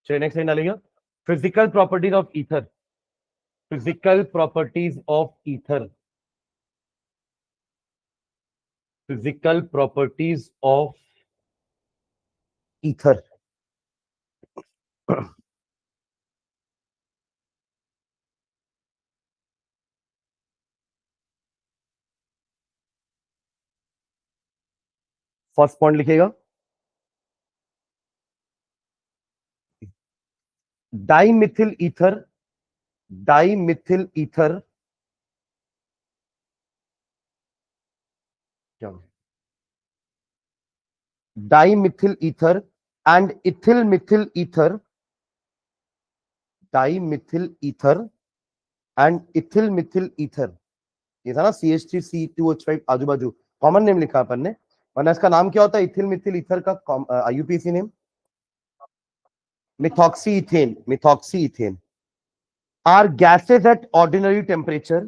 चलिए next line डालेंगे, physical properties of ether, physical properties of ether, physical properties of ether. First point लिखिएगा, dimethyl ether, dimethyl ether क्या, dimethyl ether and ethyl methyl ether, dimethyl ether and ethyl methyl ether, ये था ना CH3CH2H5 आजू बाजू, common name लिखा अपन ने, वरना इसका नाम क्या होता है इथिल मिथिल ईथर का IUPAC name, methoxy ethane, methoxy ethane. Are gases at ordinary temperature,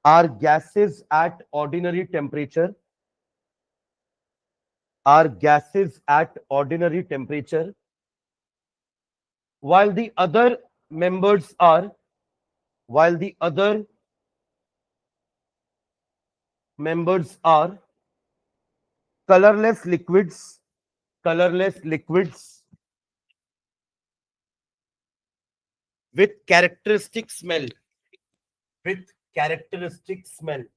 are gases at ordinary temperature, are gases at ordinary temperature, while the other members are, while the other members are colorless liquids, colorless liquids with characteristic smell, with characteristic smell.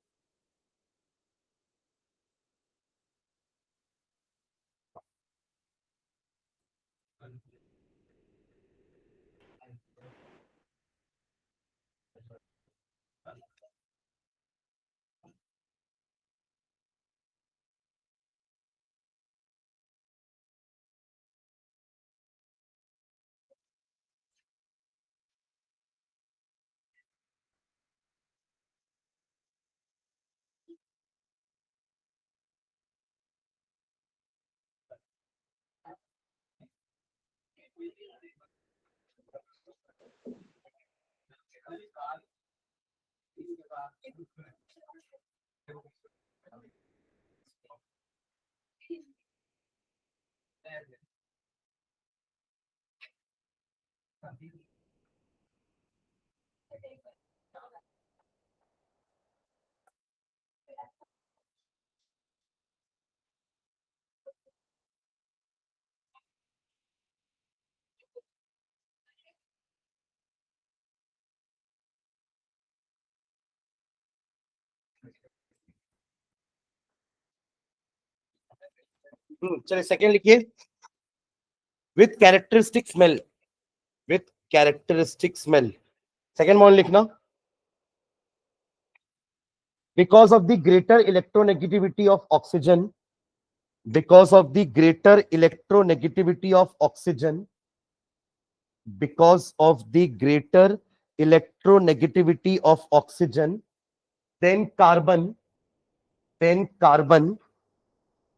चलिए second लिखिए, with characteristic smell, with characteristic smell, second one लिखना, because of the greater electronegativity of oxygen, because of the greater electronegativity of oxygen, because of the greater electronegativity of oxygen, then carbon,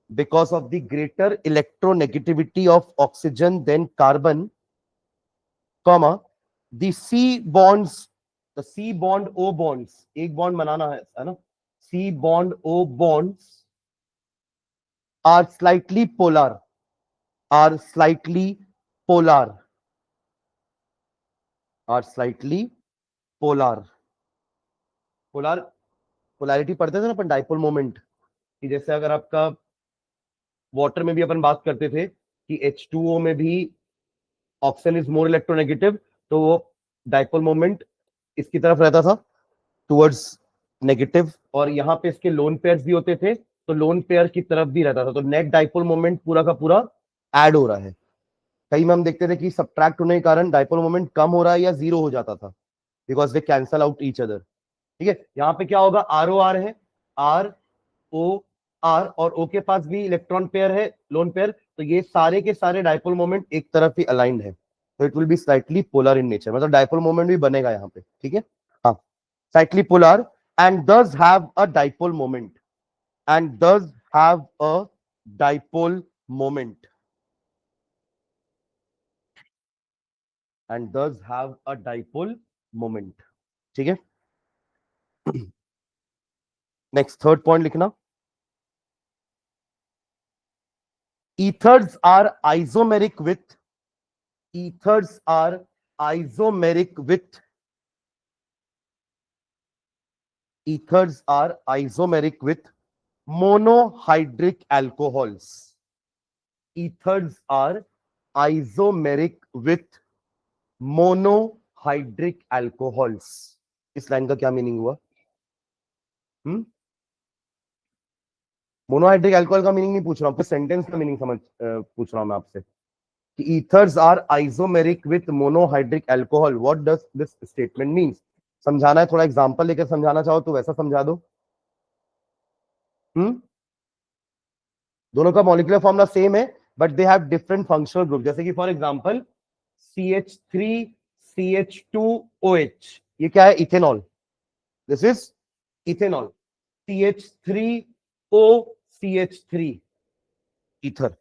because of the greater electronegativity of oxygen, then carbon, comma, the C bonds, the C bond O bonds, एक bond बनाना है ना, C bond O bonds are slightly polar, are slightly polar, are slightly polar. Polar, polarity पढ़ते थे ना अपन, dipole moment, कि जैसे अगर आपका वाटर में भी अपन बात करते थे कि H2O में भी ऑक्सीजन इज मोर इलेक्ट्रोनेगेटिव, तो वो डाइपोल मोमेंट इसकी तरफ रहता था टुवर्ड्स नेगेटिव, और यहाँ पे इसके लोन पेयर्स भी होते थे तो लोन पेयर की तरफ भी रहता था, तो नेट डाइपोल मोमेंट पूरा का पूरा ऐड हो रहा है। कई में हम देखते थे कि सब्ट्रैक्ट होने के कारण डाइपोल मोमेंट कम हो रहा है या जीरो हो जाता था, because they cancel out each other. ठीक है, यहाँ पे क्या होगा, ROR है, ROR, और O के पास भी इलेक्ट्रॉन पेयर है, लोन पेयर, तो ये सारे के सारे डाइपोल मोमेंट एक तरफ ही अलाइंड है, तो it will be slightly polar in nature, मतलब डाइपोल मोमेंट भी बनेगा यहाँ पे। ठीक है, हाँ, slightly polar and does have a dipole moment, and does have a dipole moment, and does have a dipole moment. ठीक है, नेक्स्ट थर्ड पॉइंट लिखना, ethers are isomeric with, ethers are isomeric with monohydric alcohols. Ethers are isomeric with monohydric alcohols. इस line का क्या meaning हुआ? Monohydric alcohol का meaning नहीं पूछ रहा हूं, सेंटेंस का मीनिंग पूछ रहा हूं मैं आपसे कि ethers are isomeric with monohydric alcohol. What does this statement means? समझाना है, थोड़ा एग्जांपल लेकर समझाना चाहो तो वैसा समझा दो. दोनों का मॉलिक्यूलर फॉर्मूला सेम है but they have different functional group. जैसे कि फॉर एग्जांपल CH3CH2OH, ये क्या है? Ethanol. This is ethanol. CH3OCH3, ether.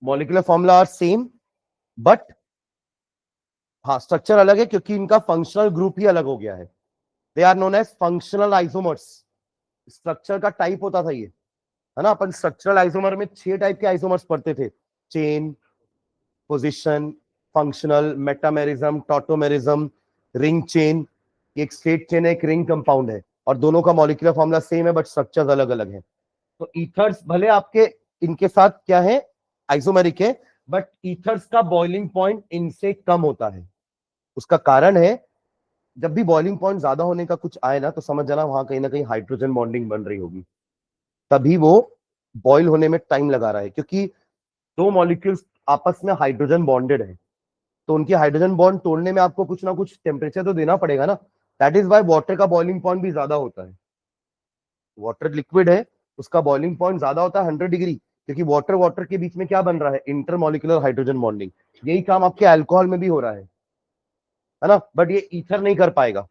Molecular formula are same but हाँ स्ट्रक्चर अलग है क्योंकि इनका फंक्शनल ग्रुप ही अलग हो गया है. They are known as functional isomers. Structure का टाइप होता था ये, है ना. अपन स्ट्रक्चरल आइसोमर में 6 टाइप के आइसोमर्स पढ़ते थे: chain, position, functional, metamerism, tautomerism, ring chain. एक स्ट्रेट चेन है, एक रिंग कंपाउंड है, और दोनों का मॉलिक्यूलर फॉर्मूला सेम है बट स्ट्रक्चर्स अलग अलग है. तो ईथर्स भले आपके इनके साथ क्या है, आइसोमेरिक है, बट ईथर्स का बॉइलिंग पॉइंट इनसे कम होता है. उसका कारण है, जब भी बॉइलिंग पॉइंट ज्यादा होने का कुछ आए ना तो समझ जाना वहां कहीं ना कहीं हाइड्रोजन बॉन्डिंग बन रही होगी, तभी वो बॉइल होने में टाइम लगा रहा है. क्योंकि दो मॉलिक्यूल्स आपस में हाइड्रोजन बॉन्डेड है तो उनकी हाइड्रोजन बॉन्ड तोड़ने में आपको कुछ ना कुछ टेम्परेचर तो देना पड़ेगा ना. दैट इज वाई वाटर का बॉइलिंग पॉइंट भी ज्यादा होता है. वाटर लिक्विड है, उसका बॉइलिंग पॉइंट ज्यादा होता है 100 डिग्री, क्योंकि वाटर वाटर के बीच में क्या बन रहा है? Intermolecular hydrogen bonding. यही काम आपके अल्कोहल में भी हो रहा है ना. बट ये ईथर नहीं कर पाएगा.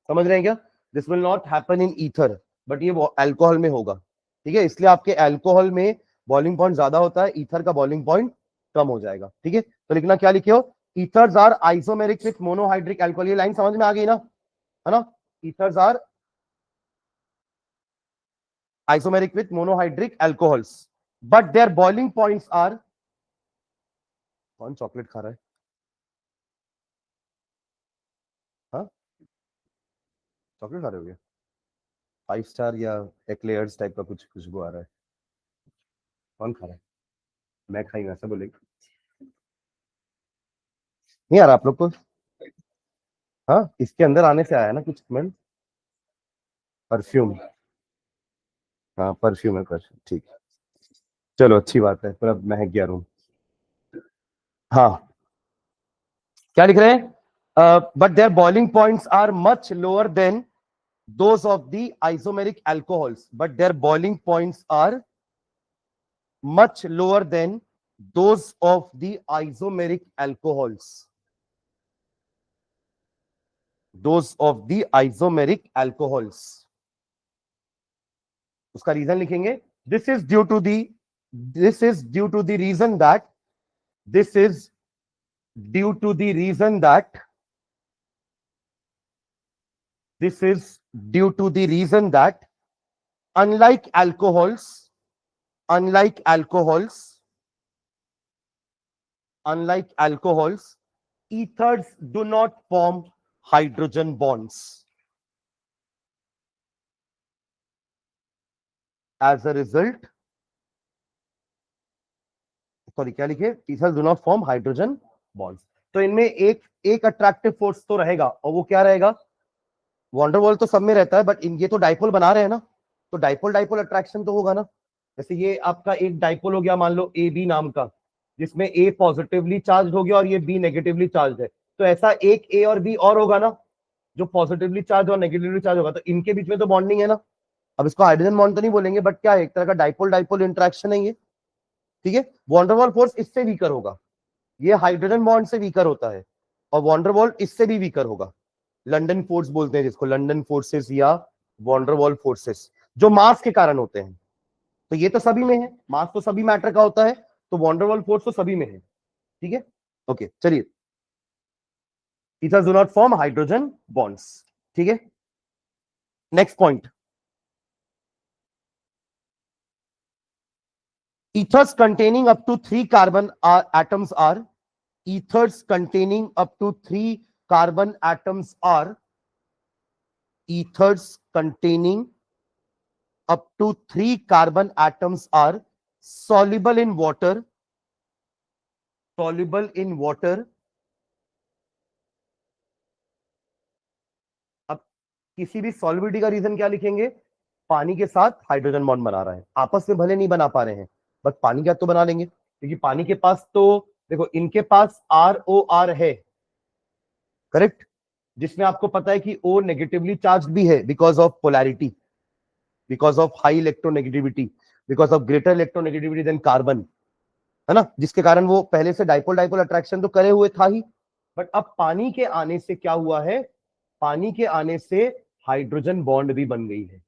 समझ रहे हैं क्या? This will not happen in ether but ये अल्कोहल में होगा. ठीक है, इसलिए आपके अल्कोहल में बॉइलिंग पॉइंट ज्यादा होता है, ईथर का बॉइलिंग पॉइंट कम हो जाएगा. ठीक है, तो लिखना क्या लिखे हो? Ethers are isomeric with monohydric alcohol. ये लाइन समझ में आ गई ना, है ना. ईथर्स आर isomeric with monohydric alcohols but their boiling points are. कौन चॉकलेट खा रहा है? हाँ, चॉकलेट खा रहे हो क्या? 5 स्टार या एक्लेयर्स टाइप का कुछ खुशबू आ रहा है. कौन खा रहा है? मैं खाई, ऐसा बोलेगा नहीं आ रहा आप लोग को? हाँ, इसके अंदर आने से आया ना कुछ स्मेल. परफ्यूम. हाँ परफ्यूम है, परफ्यूम. ठीक है, चलो अच्छी बात है, पर अब महक गया रूम. हाँ, क्या लिख रहे हैं? But their boiling points are much lower than those of the isomeric alcohols, but their boiling points are much lower than those of the isomeric alcohols. Those of the isomeric alcohols. उसका reason लिखेंगे. This is due to the reason that this is due to the reason that this is due to the reason that unlike alcohols unlike alcohols ethers do not form hydrogen bonds. As a result, sorry क्या लिखे? ethers do not form hydrogen bonds. तो इनमें एक attractive force तो रहेगा, और वो क्या रहेगा? वॉन्डरवॉल तो सब में रहता है बट ये तो डाइपोल बना रहे हैं ना, तो डाइपोल डाइपोल अट्रैक्शन तो होगा ना. जैसे ये आपका एक डाइपोल हो गया, मान लो ए बी नाम का, जिसमें ए पॉजिटिवली चार्ज हो गया और ये बी नेगेटिवली चार्ज है. तो ऐसा एक ए और बी और होगा ना, जो पॉजिटिवली चार्ज और नेगेटिवली चार्ज होगा, तो इनके बीच में तो बॉन्डिंग है ना. अब इसको हाइड्रोजन बॉन्ड तो नहीं बोलेंगे बट क्या है, एक तरह का डाइपोल डाइपोल इंटरेक्शन है ये. ठीक है, वॉन्डरवॉल फोर्स इससे वीकर होगा, ये हाइड्रोजन बॉन्ड से वीकर होता है, और वॉन्डरवॉल इससे भी वीकर होगा. लंडन फोर्स बोलते हैं जिसको, लंडन फोर्सेस या वॉन्डरवॉल फोर्सेस, जो मास के कारण होते हैं. तो ये तो सभी में है, मास तो सभी मैटर का होता है, तो वॉन्डरवॉल फोर्स तो सभी में है. ठीक है, ओके चलिए. Ethers do not form hydrogen bonds. ठीक है, next point. ethers containing up to 3 carbon atoms are ethers containing up to 3 carbon atoms are ethers containing up to 3 carbon atoms are soluble in water अब किसी भी solubility का reason क्या लिखेंगे? पानी के साथ हाइड्रोजन बॉन्ड बना रहा है, आपस में भले नहीं बना पा रहे हैं बट पानी का तो बना लेंगे, क्योंकि पानी के पास तो देखो इनके पास ROR है, करेक्ट, जिसमें आपको पता है कि O नेगेटिवली चार्ज भी है because of polarity, because of high electronegativity, because of greater electronegativity than carbon, है ना, जिसके कारण वो पहले से डाइपोल डाइपोल अट्रैक्शन तो करे हुए था ही, बट अब पानी के आने से क्या हुआ है? पानी के आने से हाइड्रोजन बॉन्ड भी बन गई है।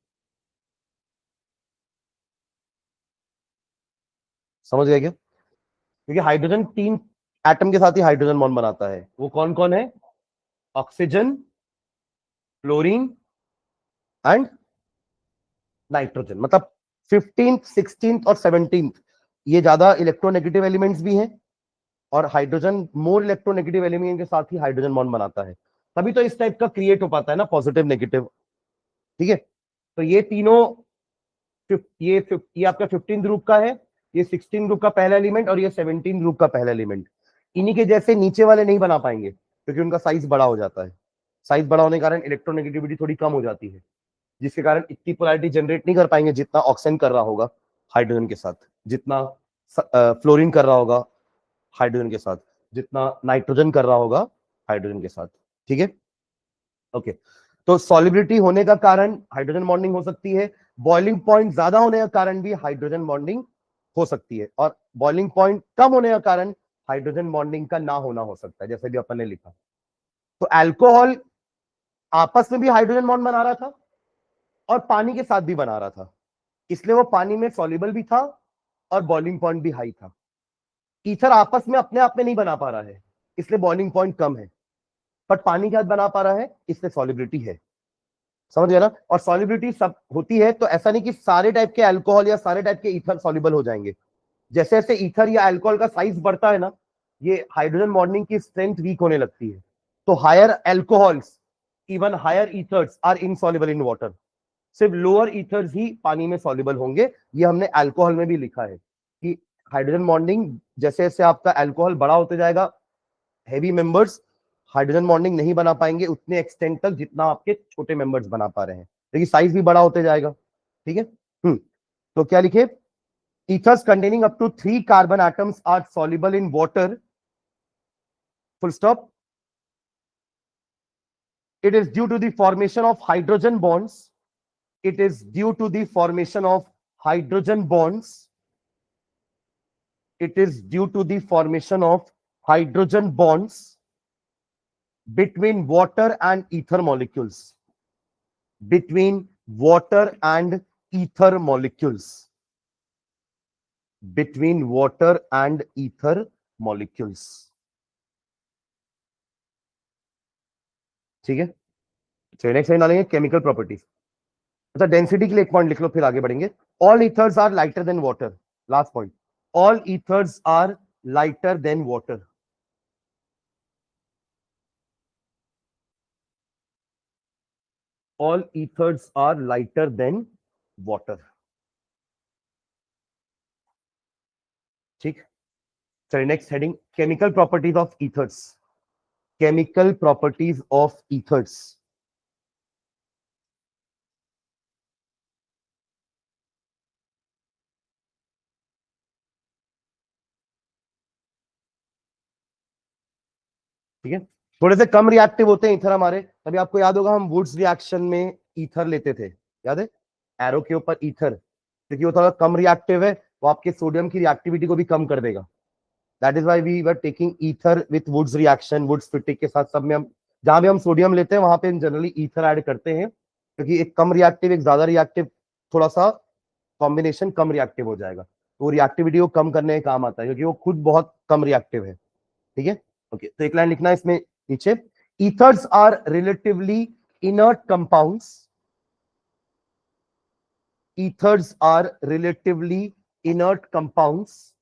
समझ गए क्या? क्योंकि हाइड्रोजन 3 एटम के साथ ही हाइड्रोजन बॉन्ड बनाता है, वो कौन कौन है? Oxygen, fluorine and nitrogen. मतलब 15th, 16th और 17th ये ज्यादा इलेक्ट्रोनेगेटिव एलिमेंट्स भी हैं, और हाइड्रोजन मोर इलेक्ट्रोनेगेटिव एलिमेंट के साथ ही हाइड्रोजन बॉन्ड बनाता है, तभी तो इस टाइप का क्रिएट हो पाता है ना, पॉजिटिव नेगेटिव। ठीक है, तो ये तीनों ये आपका 15 ग्रुप का है, ये 16 ग्रुप का पहला एलिमेंट, और ये 17 ग्रुप का पहला एलिमेंट। इन्हीं के जैसे नीचे वाले नहीं बना पाएंगे क्योंकि उनका साइज बड़ा हो जाता है, साइज बड़ा होने के कारण इलेक्ट्रोनेगेटिविटी थोड़ी कम हो जाती है, जिसके कारण इतनी पोलैरिटी जनरेट नहीं कर पाएंगे जितना ऑक्सीजन कर रहा होगा हाइड्रोजन के साथ, जितना फ्लोरीन कर रहा होगा हाइड्रोजन के साथ, जितना नाइट्रोजन कर रहा होगा हाइड्रोजन के साथ। ठीक है, ओके। तो सॉलिबिलिटी होने का कारण हाइड्रोजन बॉन्डिंग हो सकती है, बॉइलिंग पॉइंट ज्यादा होने का कारण भी हाइड्रोजन बॉन्डिंग हो सकती है, और बॉइलिंग पॉइंट कम होने का कारण हाइड्रोजन बॉन्डिंग का ना होना हो सकता है, जैसे भी अपन ने लिखा। तो अल्कोहल आपस में भी हाइड्रोजन बॉन्ड बना रहा था और पानी के साथ भी बना रहा था, इसलिए वो पानी में सॉल्युबल भी था और बॉइलिंग पॉइंट भी हाई था। ईथर आपस में अपने आप में नहीं बना पा रहा है, इसलिए बॉइलिंग पॉइंट कम है, बट पानी के साथ बना पा रहा है, इसलिए सॉलिबिलिटी है। समझ गया ना? और सॉलिबिलिटी सब होती है तो ऐसा नहीं कि सारे टाइप के अल्कोहल या सारे टाइप के ईथर सॉल्युबल हो जाएंगे। जैसे जैसे ईथर या अल्कोहल का साइज बढ़ता है ना, ये हाइड्रोजन बॉन्डिंग की स्ट्रेंथ वीक होने लगती है, तो higher alcohols, even higher ethers are insoluble in water. सिर्फ लोअर ईथर्स ही पानी में सॉल्युबल होंगे, ये हमने अल्कोहल में भी लिखा है कि हाइड्रोजन बॉन्डिंग जैसे जैसे आपका अल्कोहल बड़ा होते जाएगा, हैवी मेंबर्स हाइड्रोजन बॉन्डिंग नहीं बना पाएंगे उतने एक्सटेंट तक जितना आपके छोटे मेंबर्स बना पा रहे हैं, लेकिन साइज भी बड़ा होते जाएगा। ठीक है, तो क्या लिखे? ethers containing up to 3 carbon atoms are soluble in water, full stop. It is due to the formation of hydrogen bonds. It is due to the formation of hydrogen bonds. It is due to the formation of hydrogen bonds between water and ether molecules. Between water and ether molecules. Between water and ether molecules. ठीक है, चलिए next line डालेंगे chemical properties. अच्छा, density के लिए एक point लिख लो, फिर आगे बढ़ेंगे। All ethers are lighter than water, last point, all ethers are lighter than water. All ethers are lighter than water. ठीक, चलिए next heading, chemical properties of ethers. Chemical properties of ethers. ठीक है, थोड़े से कम रिएक्टिव होते हैं ether हमारे, तभी आपको याद होगा हम वुड्स रिएक्शन में ईथर लेते थे, याद है, एरो के ऊपर ईथर, क्योंकि वो थोड़ा कम रिएक्टिव है, वो आपके सोडियम की रिएक्टिविटी को भी कम कर देगा। That is why we were taking ether with Wurtz reaction, Wurtz Fittig के साथ सब में हम जहां भी हम सोडियम लेते हैं वहां पे जनरली ईथर ऐड करते हैं, क्योंकि एक कम रिएक्टिव एक ज्यादा रिएक्टिव थोड़ा सा कॉम्बिनेशन कम रिएक्टिव हो जाएगा, तो वो रिएक्टिविटी को कम करने का काम आता है, क्योंकि वो खुद बहुत कम रिएक्टिव है। ठीक है, ओके, तो एक लाइन लिखना है इसमें नीचे, ethers are relatively inert compounds, ethers are relatively inert compounds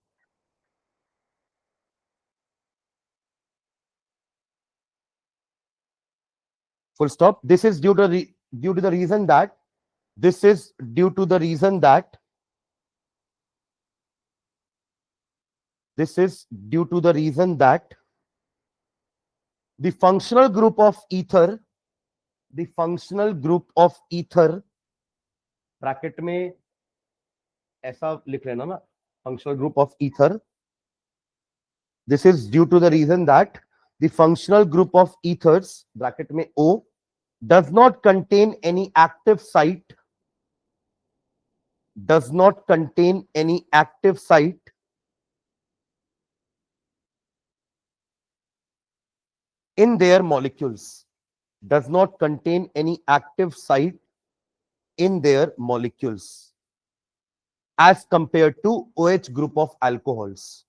full stop. This is due to the reason that this is due to the reason that this is due to the reason that the functional group of ether, the functional group of ether, bracket में ऐसा लिख लेना ना, functional group of ether. This is due to the reason that the functional group of ethers, bracket में O, does not contain any active site, does not contain any active site in their molecules, does not contain any active site in their molecules as compared to OH group of alcohols,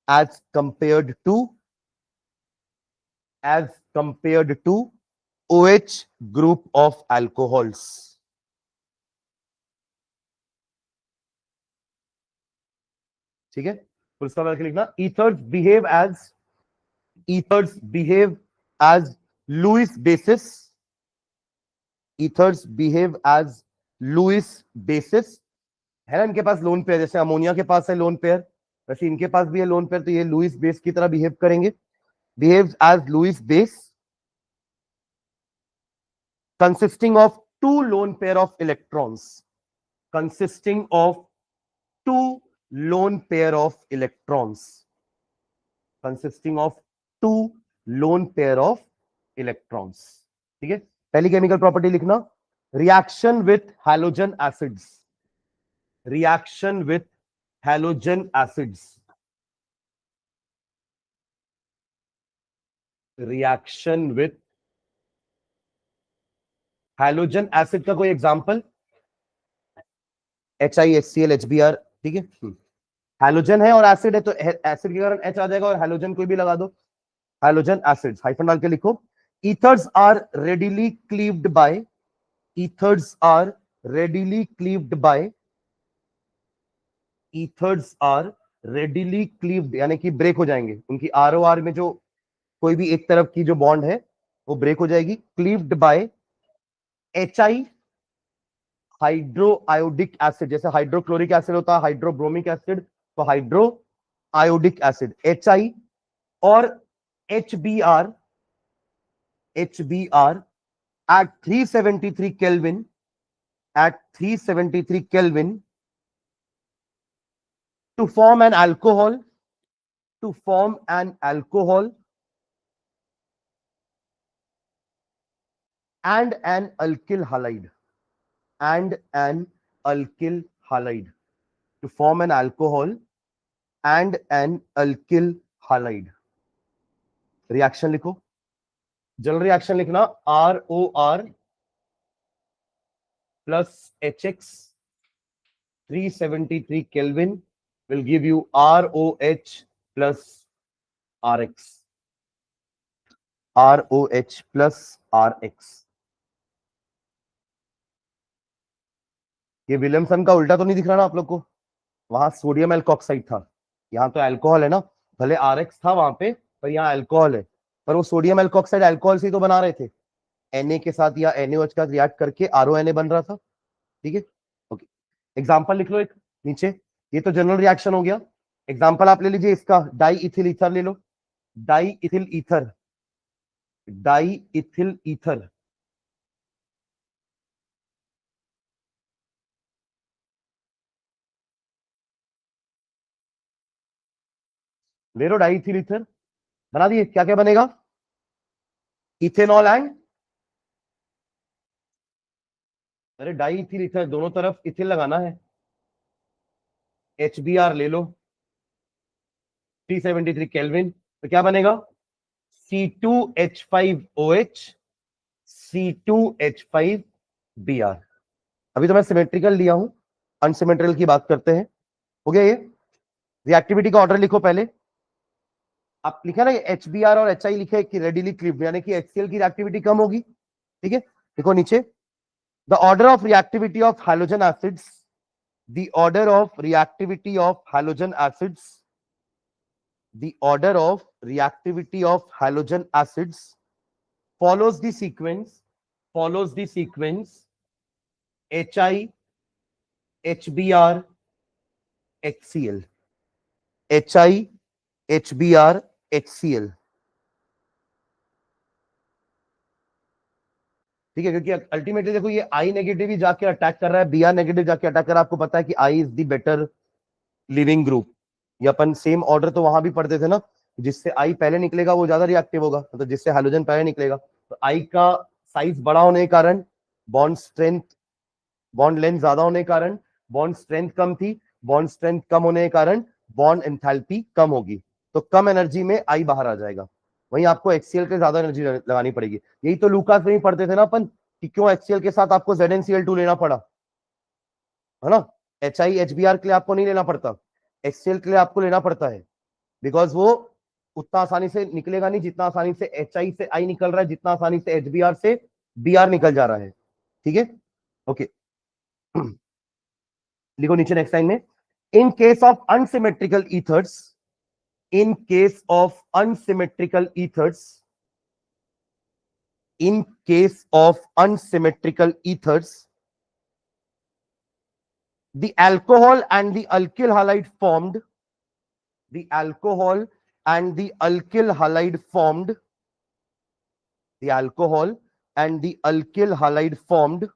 as compared to OH group of alcohols. ठीक है, फिर उसका बाद लिखना ethers behave as Lewis bases. Ethers behave as Lewis bases. है ना, इनके पास lone pair, जैसे अमोनिया के पास है लोन पेयर, वैसे इनके पास भी है लोन पेयर, तो ये लुइस बेस की तरह बिहेव करेंगे. Behaves as Lewis base consisting of two lone pair of electrons, consisting of two lone pair of electrons, consisting of two lone pair of electrons. ठीक है, पहली केमिकल प्रॉपर्टी लिखना, reaction with halogen acids, reaction with halogen acids, reaction with halogen acid का कोई example, HiHCl HBr. ठीक है, halogen है और एसिड है, तो एसिड के कारण H आ जाएगा और हैलोजन कोई भी लगा दो, हैलोजन एसिड्स, हाइफन डाल के लिखो. ethers are readily cleaved by, ethers are readily cleaved by, ethers are readily cleaved यानी कि ब्रेक हो जाएंगे, उनकी ROR में जो कोई भी एक तरफ की जो बॉन्ड है वो ब्रेक हो जाएगी. Cleaved by HI hydro iodic acid, जैसे हाइड्रोक्लोरिक एसिड होता है, हाइड्रोब्रोमिक एसिड, तो हाइड्रो आयोडिक एसिड HI और HBr at 373 Kelvin, at 373 Kelvin to form an alcohol, to form an alcohol and an alkyl halide, and an alkyl halide, to form an alcohol and an alkyl halide. Reaction लिखो, general reaction लिखना, ROR plus HX 373 Kelvin will give you ROH plus RX, ROH plus RX. ये Williamson का उल्टा तो नहीं दिख रहा ना आप लोग को, वहां सोडियम एल्कोक्साइड था, यहाँ तो अल्कोहल है ना, भले RX था वहां पे पर यहाँ अल्कोहल है, पर वो सोडियम एल्कोक्साइड अल्कोहल से ही तो बना रहे थे, Na के साथ या NaOH का रिएक्ट करके RONA बन रहा था. ठीक है, ओके, एग्जांपल लिख लो एक नीचे, ये तो जनरल रिएक्शन हो गया. एग्जांपल आप ले लीजिए इसका, डाई इथिल ईथर ले लो, di ethyl ether, di ethyl ether, ले लो डाई इथिल ईथर, बना दिए, क्या क्या बनेगा, इथेनॉल एंड, अरे डाई इथिल ईथर दोनों तरफ इथिल लगाना है, HBr ले लो 373 केल्विन, तो क्या बनेगा, C2H5OH, C2H5Br. अभी तो मैं सिमेट्रिकल लिया हूं, अनसिमेट्रिकल की बात करते हैं. हो गया ये, रिएक्टिविटी का ऑर्डर लिखो पहले, आप लिखा ना HBr और HI लिखे कि रेडिली क्लीव्ड, यानी कि HCl की रिएक्टिविटी कम होगी. ठीक है, देखो नीचे, the order of reactivity of halogen acids, the order of reactivity of halogen acids, the order of reactivity of halogen acids follows the sequence, HI, HBr, HCl, HI, HBr, HCl. ठीक है, क्योंकि ultimately देखो ये आई negative ही जाके attack कर रहा है, B R negative जाके अटैक कर रहा है। आपको पता है कि I is the better leaving group. ये अपन सेम ऑर्डर तो वहां भी पढ़ते थे ना, जिससे आई पहले निकलेगा वो ज्यादा रिएक्टिव होगा, मतलब जिससे हाइड्रोजन पहले निकलेगा। तो आई का साइज बड़ा होने के कारण बॉन्ड स्ट्रेंथ, बॉन्ड लेंथ ज्यादा होने के कारण बॉन्ड स्ट्रेंथ कम थी, बॉन्ड स्ट्रेंथ कम होने के कारण बॉन्ड एंथैल्पी कम होगी, तो कम एनर्जी में आई बाहर आ जाएगा। वहीं आपको एक्सीएल के ज्यादा एनर्जी लगानी पड़ेगी। यही तो लूकास में ही पढ़ते थे ना अपन, कि क्यों एक्सीएल के साथ आपको ZnCl2 लेना पड़ा, है ना। HI HBr के लिए आपको नहीं लेना पड़ता, एक्सीएल के लिए आपको लेना पड़ता है, बिकॉज वो उतना आसानी से निकलेगा नहीं जितना आसानी से HI से आई निकल रहा है, जितना आसानी से HBr से Br निकल जा रहा है। ठीक है, ओके। लिखो नीचे नेक्स्ट लाइन में, in case of unsymmetrical ethers, in case of unsymmetrical ethers, in case of unsymmetrical ethers, the alcohol and the alkyl halide formed, the alcohol and the alkyl halide formed, the alcohol and the alkyl halide formed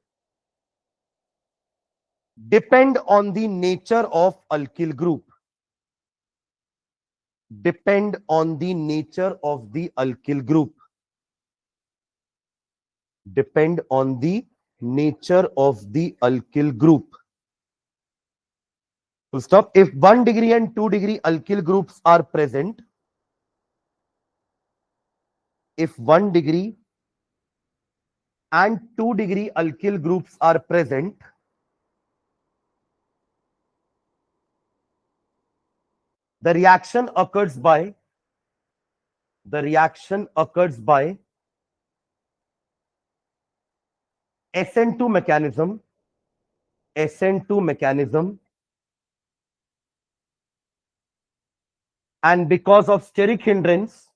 depend on the nature of alkyl group, depend on the nature of the alkyl group, depend on the nature of the alkyl group. Full stop. If 1 degree and 2 degree alkyl groups are present, if 1 degree and 2 degree alkyl groups are present, the reaction occurs by, the reaction occurs by SN2 mechanism, SN2 mechanism, and because of steric hindrance,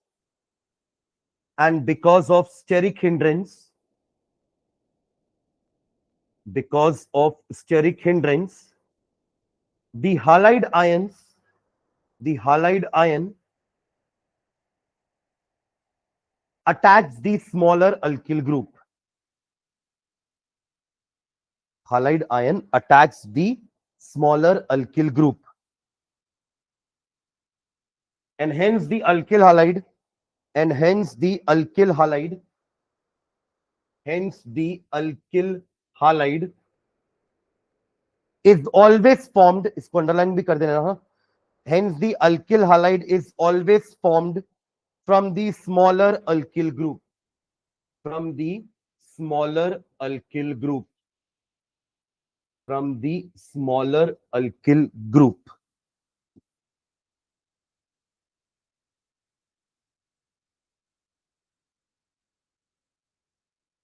and because of steric hindrance, because of steric hindrance, the halide ions, the halide ion attacks the smaller alkyl group. Halide ion attacks the smaller alkyl group, and hence the alkyl halide, and hence the alkyl halide, hence the alkyl halide is always formed, इसको underline भी कर देना, हाँ, hence the alkyl halide is always formed from the smaller alkyl group, from the smaller alkyl group, from the smaller alkyl group.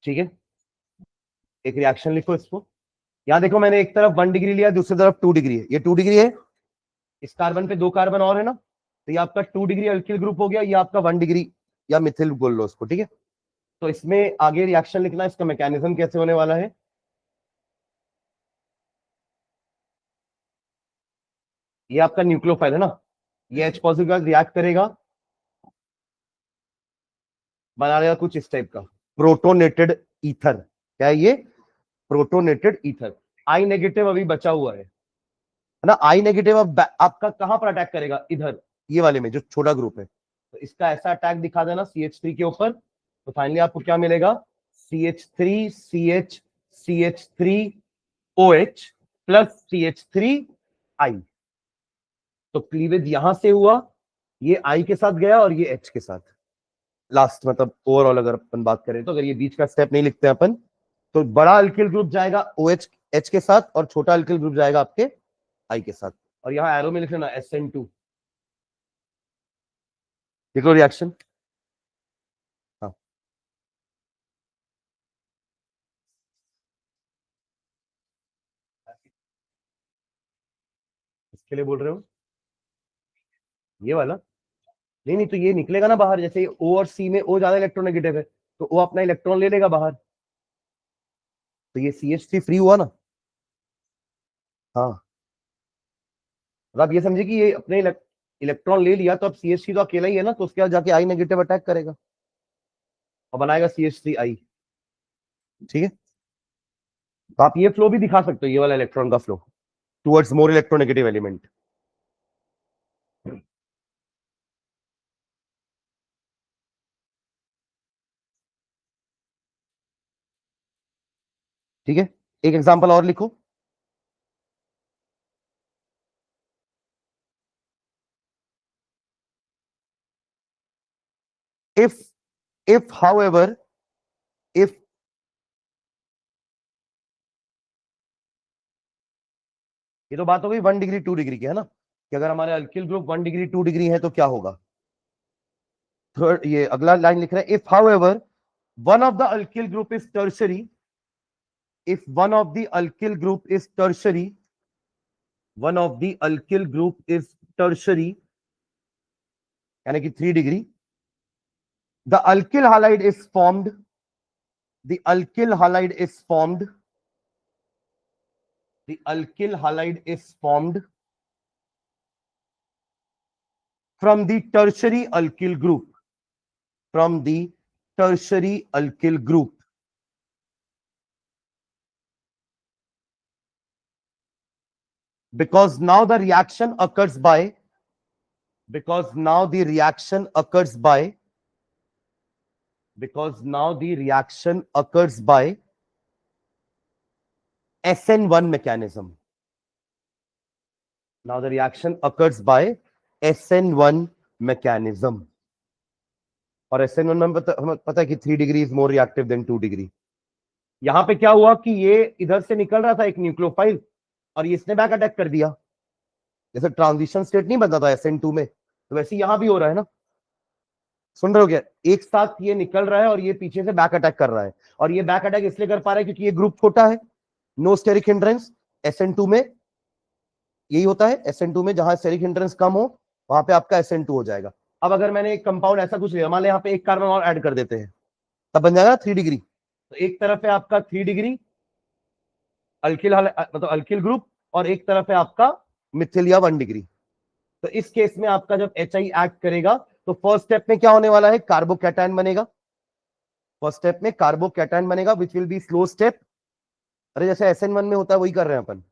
ठीक है, एक reaction लिखो इसको। यहां देखो मैंने एक तरफ 1 डिग्री लिया, दूसरी तरफ 2 डिग्री है, ये 2 डिग्री है, इस कार्बन पे 2 कार्बन और है ना, तो ये आपका 2 डिग्री अल्किल ग्रुप हो गया, ये आपका 1 डिग्री या मिथिल बोल लो उसको। ठीक है, तो इसमें आगे रिएक्शन लिखना, इसका मैकेनिज्म कैसे होने वाला है। ये आपका न्यूक्लियोफाइल है ना, ये H पॉजिटिव रिएक्ट करेगा, बना रहेगा कुछ इस टाइप का प्रोटोनेटेड ईथर। क्या है ये? Protonated ether. आई नेगेटिव अभी बचा हुआ है ना, आई नेगेटिव अब आपका कहां पर अटैक करेगा? इधर ये वाले में जो छोटा ग्रुप है, तो इसका ऐसा अटैक दिखा देना CH3 के ऊपर, तो फाइनली आपको क्या मिलेगा? CH3 CH CH3OH plus CH3I। तो क्लीवेज यहां से हुआ, ये I के साथ गया और ये H के साथ लास्ट, मतलब ओवरऑल अगर अपन बात करें तो, अगर ये बीच का स्टेप नहीं लिखते अपन, तो बड़ा अल्किल ग्रुप जाएगा OH H के साथ और छोटा अल्किल ग्रुप जाएगा आपके I के साथ। और यहाँ एरो में लिख लेना SN2। देखो रिएक्शन, हाँ किसके लिए बोल रहे हो? ये वाला? नहीं नहीं, तो ये निकलेगा ना बाहर, जैसे ओ और सी में ओ ज्यादा इलेक्ट्रोनेगेटिव है तो ओ अपना इलेक्ट्रॉन ले लेगा बाहर, तो ये CH3 फ्री हुआ ना। हाँ, अब आप ये समझे कि ये अपने इलेक्ट्रॉन ले लिया तो अब CH3 तो अकेला ही है ना, तो उसके बाद जाके आई नेगेटिव अटैक करेगा और बनाएगा CH3I। ठीक है, तो आप ये फ्लो भी दिखा सकते हो, ये वाला इलेक्ट्रॉन का flow towards more electronegative element. ठीक है, एक एग्जांपल और लिखो। इफ इफ हाउएवर इफ ये तो बात हो गई 1 डिग्री 2 डिग्री की, है ना, कि अगर हमारे अल्किल ग्रुप 1 डिग्री 2 डिग्री है तो क्या होगा। थर्ड, ये अगला लाइन लिख रहा है, if however one of the alkyl group is tertiary, if one of the alkyl group is tertiary, one of the alkyl group is tertiary, यानी कि 3 degree, the alkyl halide is formed, the alkyl halide is formed, the alkyl halide is formed from the tertiary alkyl group, from the tertiary alkyl group, because now the reaction occurs by, because now the reaction occurs by, because now the reaction occurs by SN1 mechanism. Now the reaction occurs by SN1 mechanism. और SN1 में हमें पता है कि 3 degree is more reactive than 2 degree. यहां पे क्या हुआ कि ये इधर से निकल रहा था एक न्यूक्लियोफाइल और ये इसने बैक अटैक कर दिया, जैसे ट्रांजिशन स्टेट नहीं बनता था SN2 में, तो वैसे यहां भी हो रहा है ना। सुन रहे हो क्या, एक साथ ये निकल रहा है और ये पीछे से बैक अटैक कर रहा है, और ये बैक अटैक इसलिए कर पा रहा है क्योंकि ये ग्रुप छोटा है, नो स्टेरिक हिंड्रेंस। SN2 में यही होता है, SN2 में जहां स्टेरिक हिंड्रेंस कम हो वहां पे आपका SN2 हो जाएगा। अब अगर मैंने एक कंपाउंड ऐसा कुछ लिया, मान लो यहाँ पे एक कार्बन और ऐड कर देते हैं, तब बन जाएगा 3 डिग्री। तो एक तरफ है आपका 3 डिग्री अल्किल, मतलब अल्किल ग्रुप, और एक तरफ है आपका मिथिल या 1 डिग्री। तो इस केस में आपका जब HI एक्ट करेगा तो फर्स्ट स्टेप में क्या होने वाला है, कार्बोकैटायन बनेगा। फर्स्ट स्टेप में कार्बोकैटायन बनेगा which will be slow step. अरे जैसे SN1 में होता है वही कर रहे हैं अपन,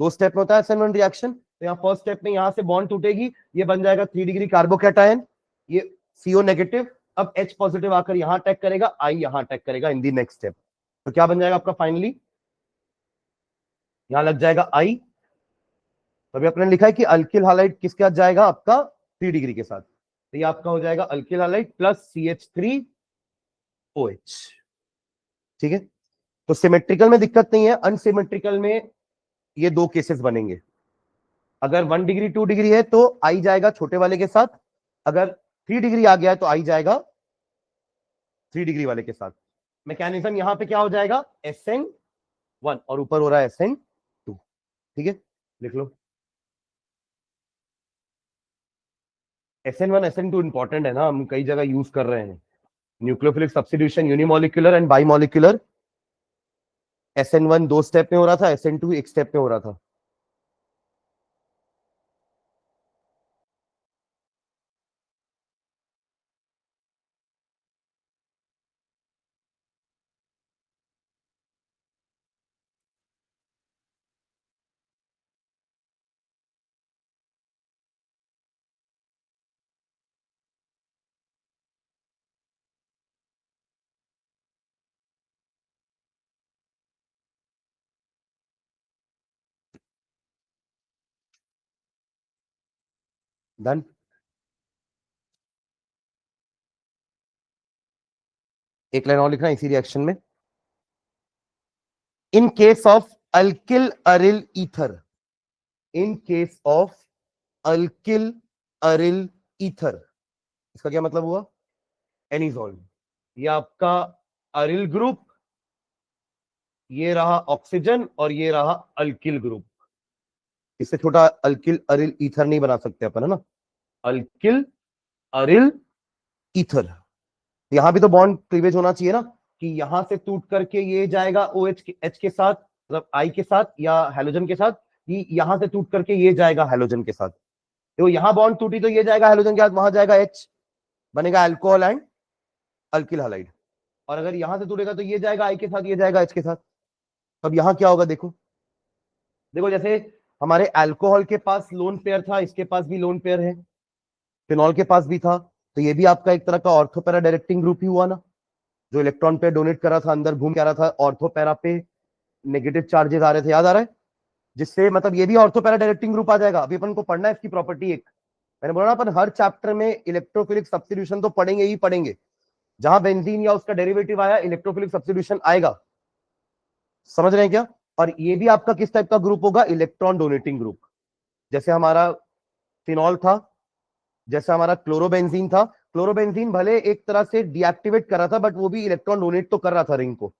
2 स्टेप में होता है SN1 रिएक्शन। तो यहाँ फर्स्ट स्टेप में यहां से बॉन्ड टूटेगी, ये बन जाएगा 3 डिग्री कार्बोकैटायन, ये CO नेगेटिव। अब H पॉजिटिव आकर यहां अटैक करेगा, I यहां अटैक करेगा इन दी नेक्स्ट स्टेप। तो क्या बन जाएगा आपका फाइनली, यहां लग जाएगा I। तभी अपने लिखा है कि अल्किल हालाइड किसके साथ जाएगा, आपका 3 डिग्री के साथ। तो ये आपका हो जाएगा अल्किल हालाइड प्लस CH3OH। ठीक है, तो सिमेट्रिकल में दिक्कत नहीं है, अनसिमेट्रिकल में ये 2 केसेस बनेंगे। अगर 1 डिग्री 2 डिग्री है तो आई जाएगा छोटे वाले के साथ, अगर 3 डिग्री आ गया है तो आई जाएगा 3 डिग्री वाले के साथ। मैकेनिज्म यहां पे क्या हो जाएगा, SN1 और ऊपर हो रहा है SN2। ठीक है, लिख लो। SN1 SN2 इंपॉर्टेंट है ना, हम कई जगह यूज कर रहे हैं। Nucleophilic substitution unimolecular and bimolecular. SN1 2 step में हो रहा था, SN2 1 स्टेप में हो रहा था। डन। एक लाइन और लिखना इसी रिएक्शन में, in case of alkyl aryl ether, in case of alkyl aryl ether, इसका क्या मतलब हुआ, एनिजोल। ये आपका अरिल ग्रुप, ये रहा ऑक्सीजन और ये रहा अल्किल ग्रुप। इससे छोटा अल्किल अरिल ईथर नहीं बना सकते अपन, है ना, अल्किल अरिल ईथर। यहां भी तो बॉन्ड क्लीवेज होना चाहिए ना, कि यहां से टूट करके ये जाएगा OH H के साथ, मतलब I के साथ या हेलोजन के साथ, कि यहां से टूट करके ये जाएगा हेलोजन के साथ। तो यहां बॉन्ड टूटी तो ये जाएगा हेलोजन के साथ, वहां जाएगा H, बनेगा अल्कोहल एंड अल्किल हैलाइड। और अगर यहां से टूटेगा तो ये जाएगा I के साथ, ये जाएगा H के साथ। अब यहां क्या होगा, देखो देखो, जैसे हमारे अल्कोहल के पास लोन पेयर था, इसके पास भी लोन पेयर है, फिनॉल के पास भी था, तो ये भी आपका एक तरह का ऑर्थो पैरा डायरेक्टिंग ग्रुप ही हुआ ना। जो इलेक्ट्रॉन पेयर डोनेट कर रहा था, अंदर घूम के आ रहा था, ऑर्थो पैरा पे नेगेटिव चार्जेस आ रहे थे, याद आ रहा है, जिससे मतलब ये भी ऑर्थो पैरा डायरेक्टिंग ग्रुप आ जाएगा। अभी अपन को पढ़ना है इसकी प्रॉपर्टी एक, मैंने बोला ना अपन हर चैप्टर में इलेक्ट्रोफिलिक सब्स्टिट्यूशन तो पढ़ेंगे ही पढ़ेंगे। जहां बेंजीन या उसका डेरिवेटिव आया, इलेक्ट्रोफिलिक सब्स्टिट्यूशन आएगा, समझ रहे हैं क्या। और ये भी आपका किस टाइप का ग्रुप होगा, इलेक्ट्रॉन डोनेटिंग ग्रुप। जैसे हमारा फिनॉल था, जैसे हमारा क्लोरोबेंजीन था। क्लोरोबेंजीन भले एक तरह से डीएक्टिवेट कर रहा था, बट वो भी इलेक्ट्रॉन डोनेट तो कर रहा था रिंग को,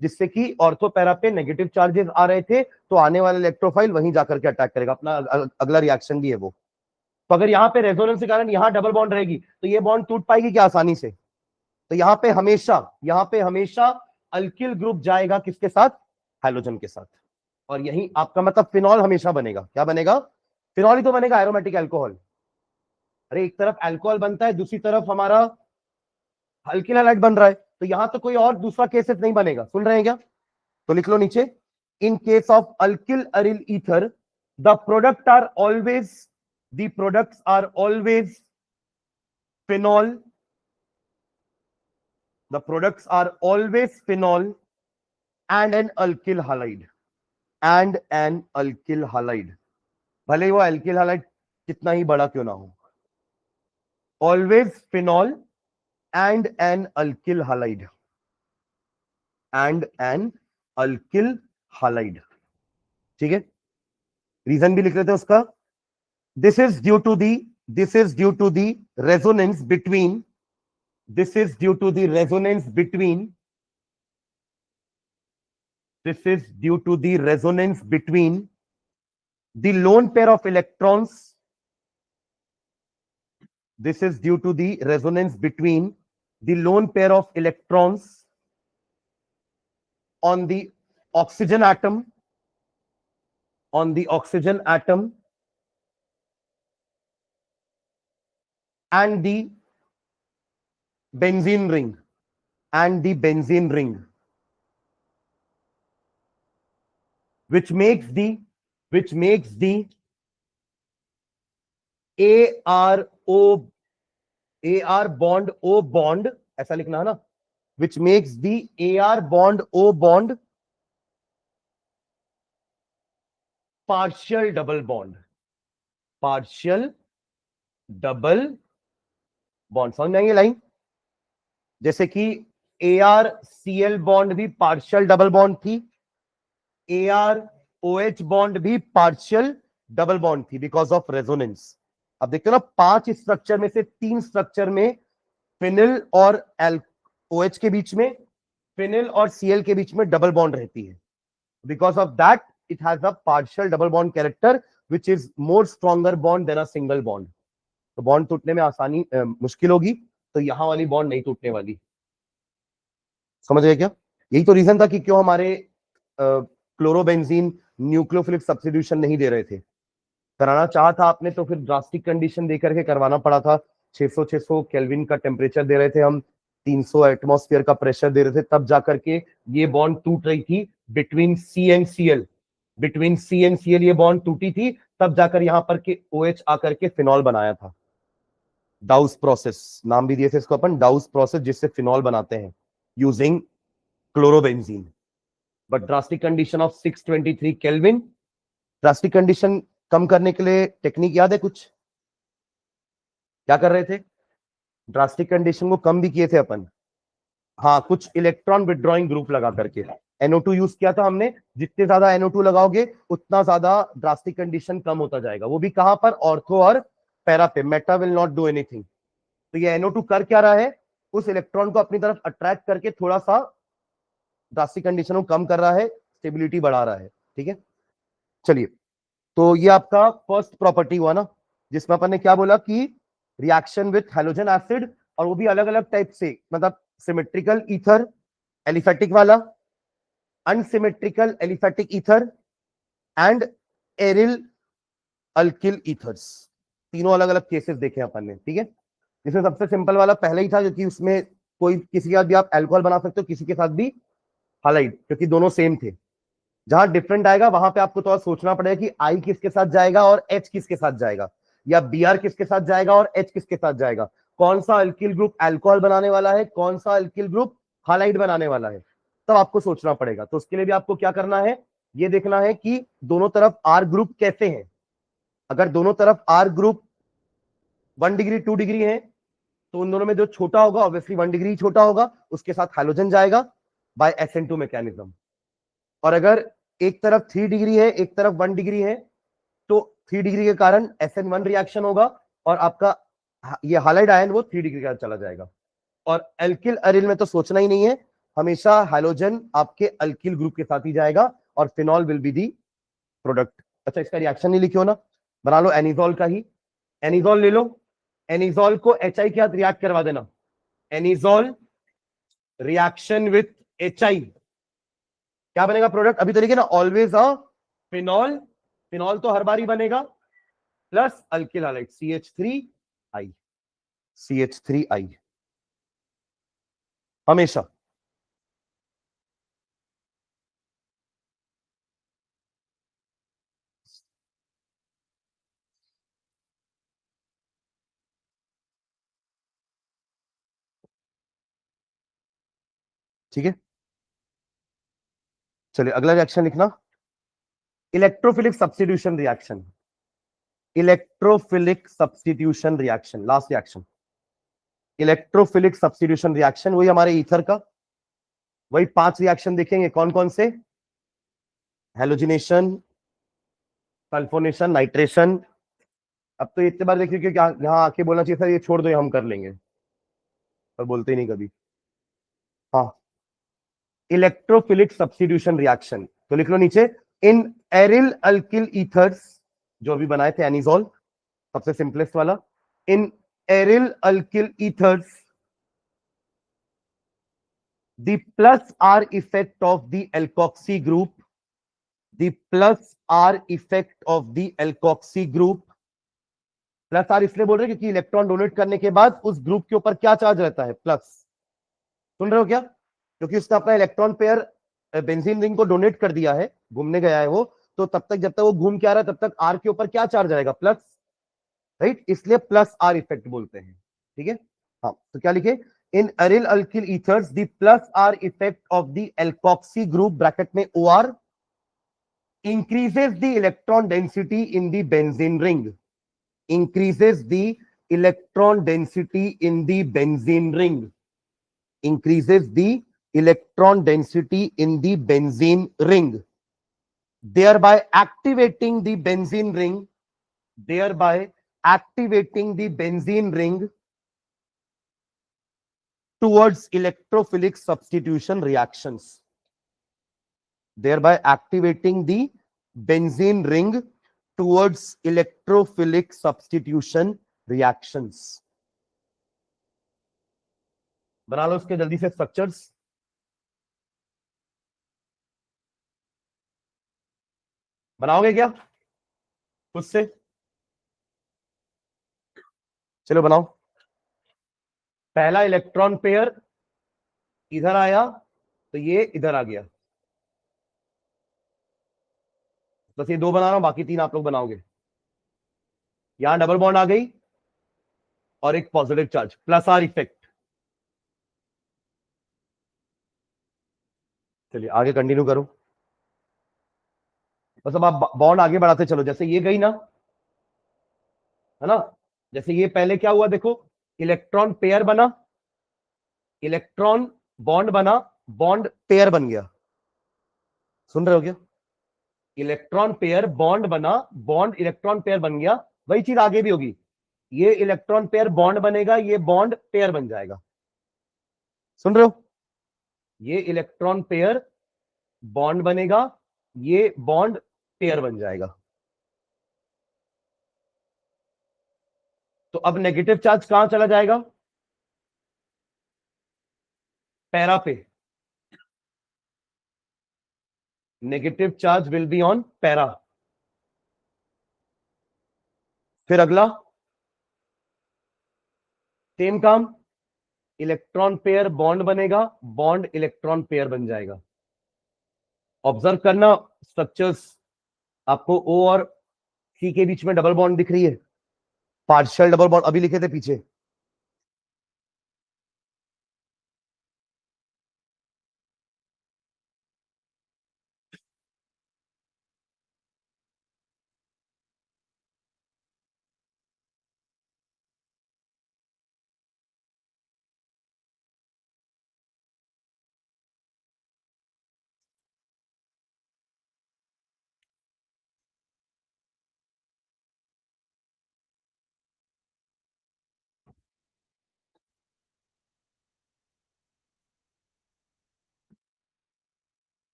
जिससे कि ऑर्थो पैरा पे नेगेटिव चार्जेस आ रहे थे, तो आने वाला इलेक्ट्रोफाइल वहीं जाकर के अटैक करेगा, अपना अगला रिएक्शन भी है वो। तो अगर यहाँ पे रेजोनेंस के कारण यहाँ डबल बॉन्ड रहेगी, तो ये बॉन्ड टूट पाएगी क्या आसानी से। तो यहाँ पे हमेशा अल्किल ग्रुप जाएगा किसके साथ, हाइड्रोजन के साथ। और यही आपका मतलब फिनॉल हमेशा बनेगा, क्या बनेगा, फिनॉल ही तो बनेगा, एरोमेटिक अल्कोहल। अरे एक तरफ अल्कोहल बनता है, दूसरी तरफ हमारा अल्किल हैलाइड बन रहा है, तो यहां तो कोई और दूसरा केसेस नहीं बनेगा, सुन रहे हैं क्या। तो लिख लो नीचे, in case of alkyl aryl ether the product are always, the products are always phenol, the products are always phenol and an alkyl halide, and an alkyl halide, भले ही वो alkyl halide कितना ही बड़ा क्यों ना हो, always phenol and an alkyl halide, and an alkyl halide, ठीक है। Reason भी लिख लेते हैं उसका, this is due to the resonance between, this is due to the resonance between, this is due to the resonance between the lone pair of electrons, this is due to the resonance between the lone pair of electrons on the oxygen atom, on the oxygen atom, and the benzene ring, and the benzene ring, which makes the AR bond O bond, ऐसा लिखना है ना, which makes the AR bond O bond partial double bond, partial double bond, समझ में आएंगे line. जैसे कि ArCl bond भी पार्शियल डबल बॉन्ड थी, ArOH बॉन्ड भी पार्शियल डबल बॉन्ड थी बिकॉज ऑफ रेजोनेंस। अब देखते हो ना, 5 स्ट्रक्चर में से 3 स्ट्रक्चर में फिनिल और OH के बीच में, फिनिल और Cl के बीच में डबल बॉन्ड रहती है। Because of that it has a partial double bond character which is more stronger bond than a single bond. तो बॉन्ड टूटने में आसानी मुश्किल होगी, तो यहां वाली बॉन्ड नहीं टूटने वाली, समझ गए क्या। यही तो रीजन था कि क्यों हमारे क्लोरोबेंजीन न्यूक्लियोफिलिक सब्स्टिट्यूशन नहीं दे रहे थे। कराना चाहा था आपने तो फिर ड्रास्टिक कंडीशन देकर के करवाना पड़ा था। 600 केल्विन का टेम्परेचर दे रहे थे हम, 300 एटमॉस्फेयर का प्रेशर दे रहे थे, तब जाकर के ये बॉन्ड टूट रही थी between C and CL, between C and CL ये बॉन्ड टूटी थी, तब जाकर यहां पर के OH आकर के फिनॉल बनाया था। डाउस प्रोसेस नाम भी दिए थे इसको अपन, डाउस प्रोसेस, जिससे फिनॉल बनाते हैं using chlorobenzene. But drastic condition of 623 kelvin, drastic condition कम करने के लिए टेक्निक याद है कुछ, क्या कर रहे थे, ड्रास्टिक कंडीशन को कम भी किए थे अपन, हाँ कुछ इलेक्ट्रॉन विड्रॉइंग ग्रुप लगा करके NO2 यूज किया था हमने। जितने ज्यादा NO2 लगाओगे उतना ज्यादा ड्रास्टिक कंडीशन कम होता जाएगा, वो भी कहां पर, ऑर्थो और पैरा पे। Meta will not do anything. तो ये NO2 कर क्या रहा है, उस इलेक्ट्रॉन को अपनी तरफ अट्रैक्ट करके थोड़ा सा ड्रास्टिक कंडीशन को कम कर रहा है, स्टेबिलिटी बढ़ा रहा है, ठीक है। चलिए तो ये आपका फर्स्ट प्रॉपर्टी हुआ ना, जिसमें अपन ने क्या बोला कि रिएक्शन विथ हेलोजन एसिड, और वो भी अलग अलग टाइप से, मतलब सिमेट्रिकल ईथर एलिफेटिक वाला, unsymmetrical aliphatic ether and aryl alkyl ethers, तीनों अलग अलग केसेस देखे अपन ने, ठीक है। जिसमें सबसे सिंपल वाला पहले ही था, क्योंकि उसमें कोई किसी के साथ भी आप अल्कोहल बना सकते हो, किसी के साथ भी हालाइड, क्योंकि दोनों सेम थे। जहां डिफरेंट आएगा वहां पे आपको थोड़ा सोचना पड़ेगा कि आई किसके साथ जाएगा और एच किसके साथ जाएगा, या बी आर किसके साथ जाएगा और एच किसके साथ जाएगा, कौन सा अल्किल ग्रुप अल्कोहल बनाने वाला है, कौन सा अल्किल ग्रुप हालाइड बनाने वाला है, तब आपको सोचना पड़ेगा। तो उसके लिए भी आपको क्या करना है, ये देखना है कि दोनों तरफ आर ग्रुप कैसे हैं। अगर दोनों तरफ आर ग्रुप 1 डिग्री 2 डिग्री है, तो उन दोनों में जो छोटा होगा ऑब्वियसली 1 डिग्री छोटा होगा, उसके साथ हाइड्रोजन जाएगा बाय SN2 मैकेनिज्म। और अगर एक तरफ 3 डिग्री है, एक तरफ 1 डिग्री है, तो 3 डिग्री के कारण SN1 रिएक्शन होगा, और आपका ये हालाइड आयन वो 3 डिग्री का चला जाएगा। और एल्किल अरिल में तो सोचना ही नहीं है, हमेशा हाइड्रोजन आपके अल्किल ग्रुप के साथ ही जाएगा, और phenol will be the product. अच्छा, इसका रिएक्शन नहीं लिखियो ना, बना लो एनिजोल का ही। एनिजोल ले लो, एनिजोल को HI के साथ रिएक्ट करवा देना। एनिजोल रिएक्शन विथ HI, क्या बनेगा प्रोडक्ट, अभी तो लिखे ना ऑलवेज अ फिनॉल, फिनॉल तो हर बार ही बनेगा, plus alkyl highlight CH3I, CH3I हमेशा। ठीक है, चलिए अगला रिएक्शन लिखना, electrophilic substitution reaction. Electrophilic substitution reaction, last reaction, electrophilic substitution reaction, वही हमारे ईथर का, वही 5 रिएक्शन देखेंगे, कौन कौन से, हेलोजिनेशन, सल्फोनेशन, नाइट्रेशन। अब तो इतने बार देखिए कि यहाँ आके बोलना चाहिए सर ये छोड़ दो, ये हम कर लेंगे, पर बोलते ही नहीं कभी। हाँ, इलेक्ट्रोफिलिक सब्स्टिट्यूशन रिएक्शन, तो लिख लो नीचे, इन एरिल अल्किल ईथर्स, जो अभी बनाए थे एनिजोल, सबसे सिंपलेस्ट वाला, in aryl alkyl ethers the plus R effect of the alkoxy group, the plus R effect of the alkoxy group, plus R इसलिए बोल रहे हैं क्योंकि इलेक्ट्रॉन डोनेट करने के बाद उस ग्रुप के ऊपर क्या चार्ज रहता है, प्लस। सुन रहे हो क्या, क्योंकि उसने अपना इलेक्ट्रॉन पेयर बेंजीन रिंग को डोनेट कर दिया है, घूमने गया है वो, तो तब तक जब तक वो घूम के आ रहा है तब तक आर के ऊपर क्या चार्ज आएगा, प्लस, राइट, इसलिए प्लस आर इफेक्ट बोलते हैं। ठीक है, हाँ, तो क्या लिखे, in aryl alkyl ethers the plus R effect of the alkoxy group bracket में OR increases the electron density in the benzene ring, increases the electron density in the benzene ring, increases the electron density in the benzene ring, thereby activating the benzene ring, thereby activating the benzene ring towards electrophilic substitution reactions, thereby activating the benzene ring towards electrophilic substitution reactions। बना लो उसके जल्दी से structures, बनाओगे क्या खुद से, चलो बनाओ। पहला इलेक्ट्रॉन पेयर इधर आया, तो ये इधर आ गया, बस ये 2 बना रहा हूं, बाकी 3 आप लोग बनाओगे। यहां डबल बॉन्ड आ गई और एक positive charge, plus R effect. चलिए आगे कंटिन्यू करो, बस अब आप बॉन्ड आगे बढ़ाते चलो, जैसे ये गई ना, है ना, जैसे ये पहले क्या हुआ देखो, इलेक्ट्रॉन पेयर बना, इलेक्ट्रॉन बॉन्ड बना, बॉन्ड पेयर बन गया, सुन रहे हो क्या, इलेक्ट्रॉन पेयर बॉन्ड बना, बॉन्ड इलेक्ट्रॉन पेयर बन गया, वही चीज आगे भी होगी, ये इलेक्ट्रॉन पेयर बॉन्ड बनेगा, ये बॉन्ड पेयर बन जाएगा, सुन रहे हो, ये इलेक्ट्रॉन पेयर बॉन्ड बनेगा, ये बॉन्ड पेयर बन जाएगा। तो अब नेगेटिव चार्ज कहां चला जाएगा? पैरा पे। Negative charge will be on para. फिर अगला सेम काम, इलेक्ट्रॉन पेयर बॉन्ड बनेगा, बॉन्ड इलेक्ट्रॉन पेयर बन जाएगा। ऑब्जर्व करना स्ट्रक्चर्स, आपको ओ और सी के बीच में डबल बॉन्ड दिख रही है, पार्शियल डबल बॉन्ड अभी लिखे थे पीछे।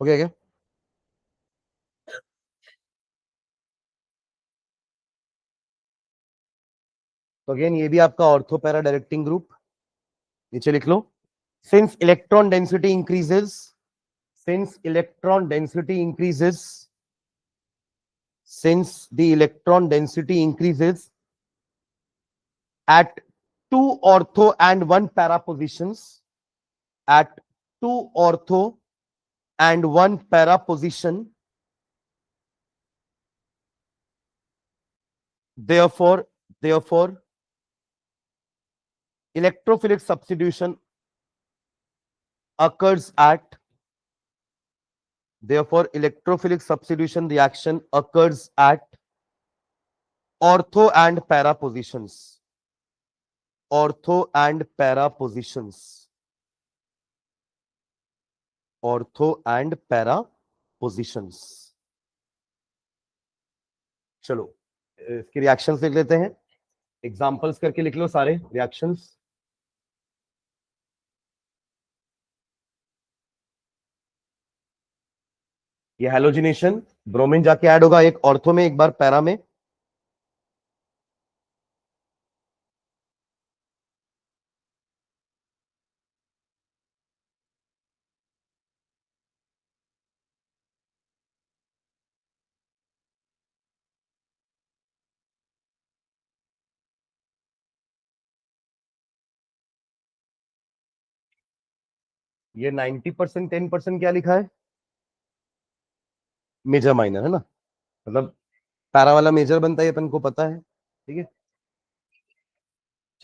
हो गया क्या? तो अगेन ये भी आपका ऑर्थो पैरा डायरेक्टिंग ग्रुप, नीचे लिख लो। Since electron density increases, since electron density increases, since the electron density increases at two ortho and one para positions, at two ortho and one para position, therefore electrophilic substitution occurs at, therefore electrophilic substitution reaction occurs at ortho and para positions, ortho and para positions, ortho and para positions। चलो इसके reactions लिख लेते हैं, examples करके लिख लो सारे reactions. ये halogenation, bromine जाके ऐड होगा एक ऑर्थो में, एक बार पैरा में। ये 90% 10% क्या लिखा है? मेजर माइनर है ना, मतलब पैरा वाला मेजर बनता है, अपन को पता है, ठीक है।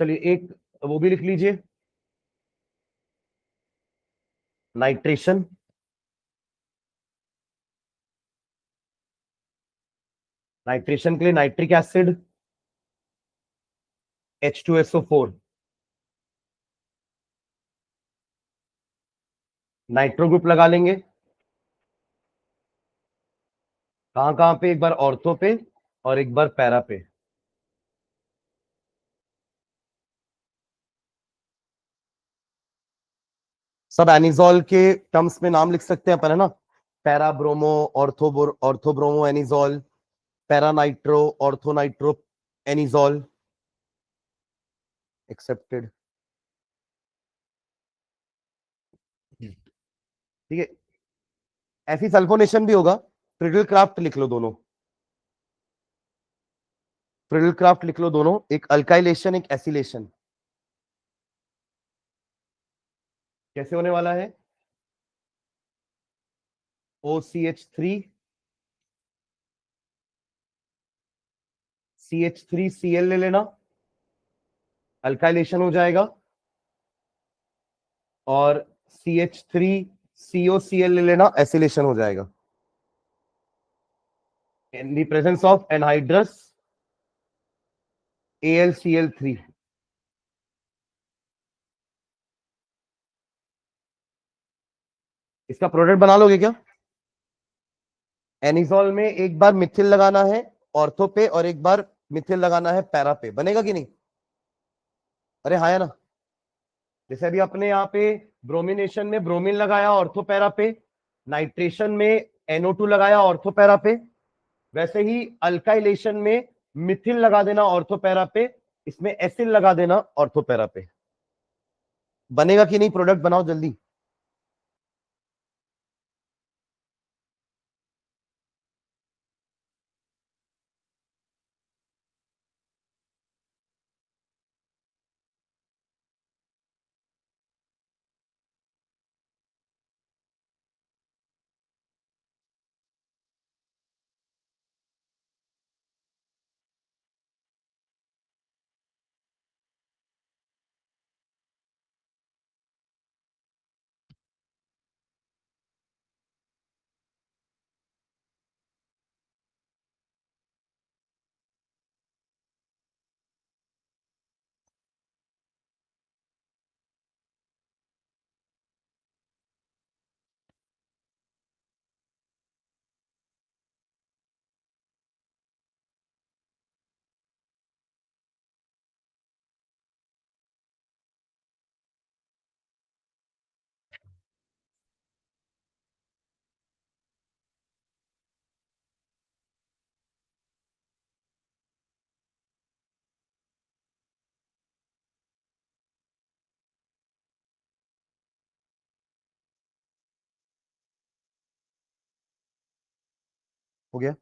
चलिए एक वो भी लिख लीजिए, नाइट्रेशन। नाइट्रेशन के लिए nitric acid H2SO4, nitro group लगा लेंगे, कहां कहां पे? एक बार ऑर्थो पे और एक बार पैरा पे। सब एनिजोल के टर्म्स में नाम लिख सकते हैं अपन, है ना। Para bromo, ortho bromo anisole, para nitro, ortho nitro anisole, accepted, ठीक है। ऐसी सल्फोनेशन भी होगा, फ्रिडल क्राफ्ट लिख लो दोनों, फ्रिडल क्राफ्ट लिख लो दोनों, एक अल्काइलेशन एक एसिलेशन। कैसे होने वाला है? OCH3 CH3Cl ले लेना, अल्काइलेशन हो जाएगा, और CH3COCl ले लेना, एसिलेशन हो जाएगा। In the presence of anhydrous AlCl3। इसका प्रोडक्ट बना लोगे क्या? एनिजोल में एक बार मिथिल लगाना है ऑर्थो पे और एक बार मिथिल लगाना है पैरा पे, बनेगा कि नहीं? अरे हाँ या ना? जैसे अभी अपने यहाँ पे ब्रोमिनेशन में ब्रोमीन लगाया ऑर्थो पैरा पे, नाइट्रेशन में NO2 लगाया ऑर्थो पैरा पे, वैसे ही अल्काइलेशन में मिथिल लगा देना ऑर्थो पैरा पे, इसमें एसिल लगा देना ऑर्थो पैरा पे। बनेगा कि नहीं? प्रोडक्ट बनाओ जल्दी। हो गया?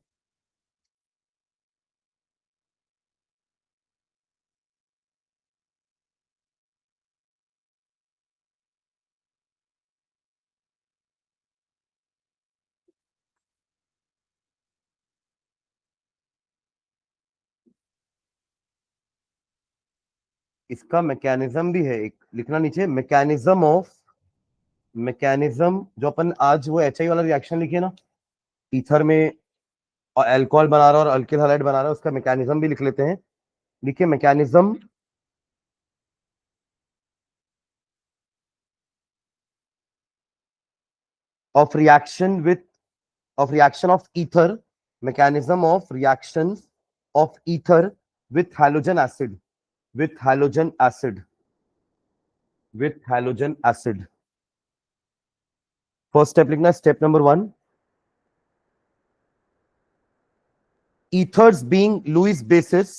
इसका मैकेनिज्म भी है एक, लिखना नीचे, मैकेनिज्म जो अपन आज वो HI वाला रिएक्शन लिखे ना, ईथर में और अल्कोहल बना रहा है और अल्किल हैलाइड बना रहा है, उसका मैकेनिज्म भी लिख लेते हैं। लिखिए mechanism of reaction of ether, mechanism of reaction of ether with halogen acid, with halogen acid, with halogen acid. First step लिखना, step number 1, ethers being Lewis bases,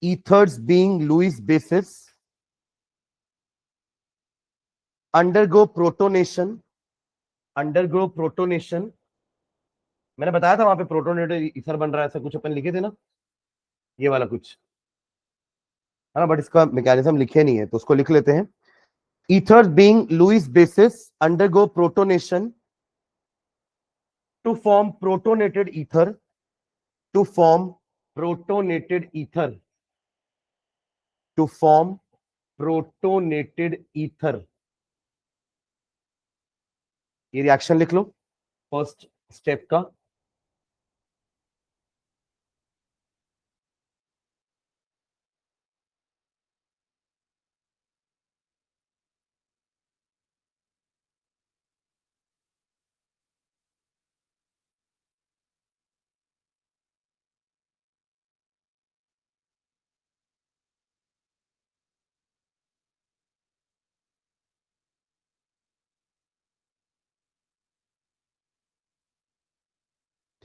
ethers being Lewis bases undergo protonation, undergo protonation। मैंने बताया था वहां पे protonated ether बन रहा है, ऐसा कुछ अपन लिखे थे ना, ये वाला कुछ है ना, बट इसका मैकेनिज्म लिखे नहीं है तो उसको लिख लेते हैं। ethers being Lewis bases undergo protonation to form protonated ether, to form protonated ether, to form protonated ether। ये रिएक्शन लिख लो फर्स्ट स्टेप का।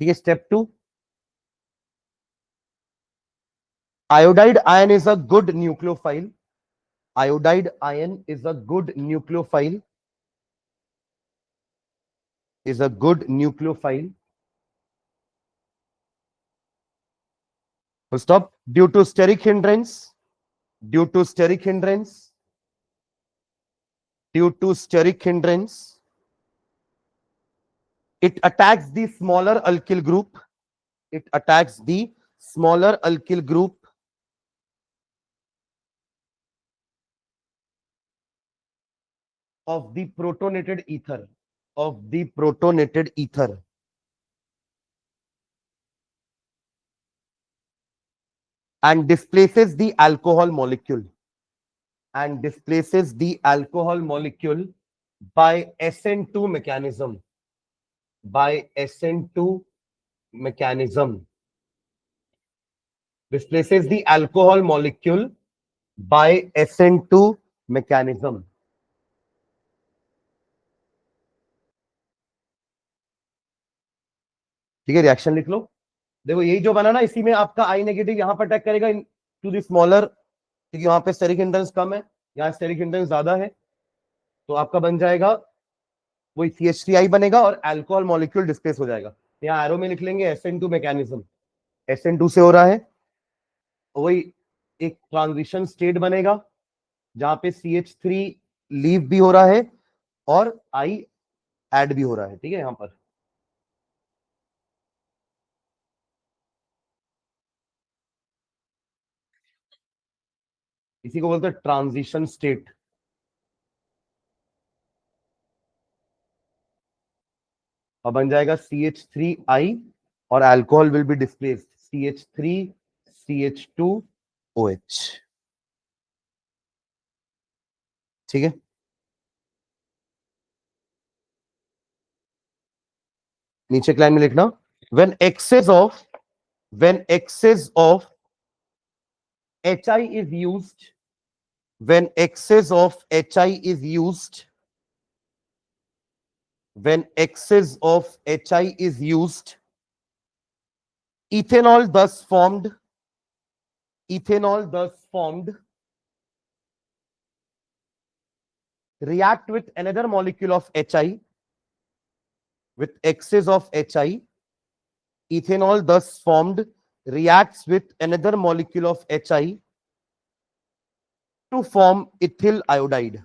ठीक है, step 2, iodide ion is a good nucleophile, iodide ion is a good nucleophile, is a good nucleophile, full stop, due to steric hindrance, due to steric hindrance, due to steric hindrance, it attacks the smaller alkyl group, it attacks the smaller alkyl group of the protonated ether and displaces the alcohol molecule by SN2 mechanism. Displaces the alcohol molecule by SN2 mechanism. ठीक है, reaction लिख लो। देखो यही जो बना ना, इसी में आपका आई नेगेटिव यहां पर अटैक करेगा टू द स्मॉलर, क्योंकि वहां पे स्टेरिक हिंड्रेंस कम है, यहाँ स्टेरिक हिंड्रेंस ज्यादा है, तो आपका बन जाएगा वही CH3I बनेगा और अल्कोहल मॉलिक्यूल डिस्प्लेस हो जाएगा। यहाँ एरो में लिख लेंगे SN2 मैकेनिज्म, SN2 से हो रहा है, वही एक ट्रांजिशन स्टेट बनेगा जहां पे CH3 लीव भी हो रहा है और I ऐड भी हो रहा है। ठीक है, यहां पर इसी को बोलते हैं ट्रांजिशन स्टेट। अब बन जाएगा CH3I और alcohol will be displaced CH3CH2OH। ठीक है, नीचे लाइन में लिखना, when excess of HI is used, when excess of HI is used, ethanol thus formed react with another molecule of HI, with excess of HI, ethanol thus formed reacts with another molecule of HI to form ethyl iodide.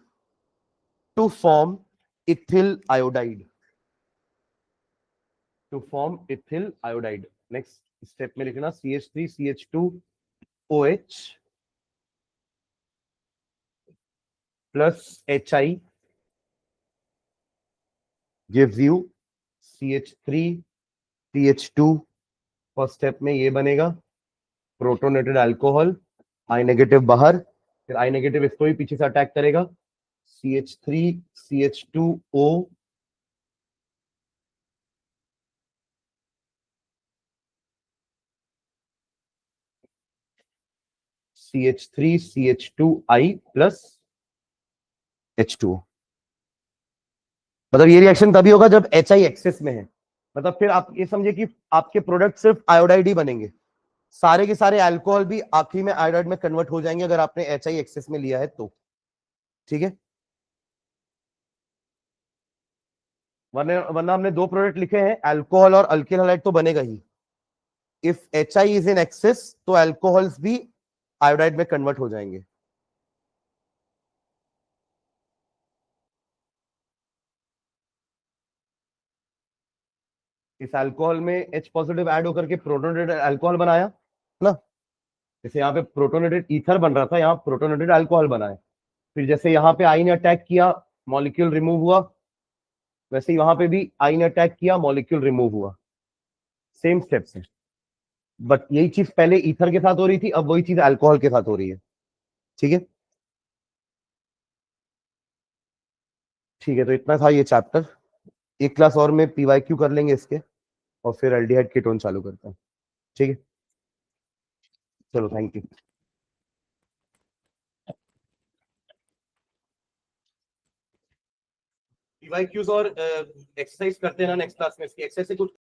Next step में लिखना CH3CH2OH plus HI gives you CH3CH2। First step में ये बनेगा protonated alcohol, आई negative बाहर, फिर आई negative इसको भी पीछे से अटैक करेगा, CH3CH2O CH3CH2I प्लस H2O। मतलब ये रिएक्शन तभी होगा जब HI एक्सेस में है, मतलब फिर आप ये समझिए कि आपके प्रोडक्ट सिर्फ आयोडाइड ही बनेंगे, सारे के सारे अल्कोहल भी आखिरी में आयोडाइड में कन्वर्ट हो जाएंगे अगर आपने HI एक्सेस में लिया है तो। ठीक है, वरना हमने दो प्रोडक्ट लिखे हैं, अल्कोहल और अल्किल हैलाइड तो बनेगा ही। If HI is in excess तो अल्कोहल्स भी आयोडाइड में कन्वर्ट हो जाएंगे। इस अल्कोहल में H पॉजिटिव ऐड होकर के प्रोटोनेटेड अल्कोहल बनाया ना, जैसे यहाँ पे प्रोटोनेटेड ईथर बन रहा था, यहाँ प्रोटोनेटेड अल्कोहल बना है। फिर जैसे यहाँ पे आई ने अटैक किया, मॉलिक्यूल रिमूव हुआ, वैसे ही वहां पे भी आई ने अटैक किया, मॉलिक्यूल रिमूव हुआ। सेम स्टेप्स है, बट यही चीज पहले ईथर के साथ हो रही थी, अब वही चीज अल्कोहल के साथ हो रही है। ठीक है, ठीक है, तो इतना था ये चैप्टर। एक क्लास और में PYQ कर लेंगे इसके, और फिर एल्डिहाइड कीटोन चालू करते हैं। ठीक है, चलो, थैंक यू। PYQs और एक्सरसाइज करते हैं ना नेक्स्ट क्लास में, इसकी एक्सरसाइज से कुछ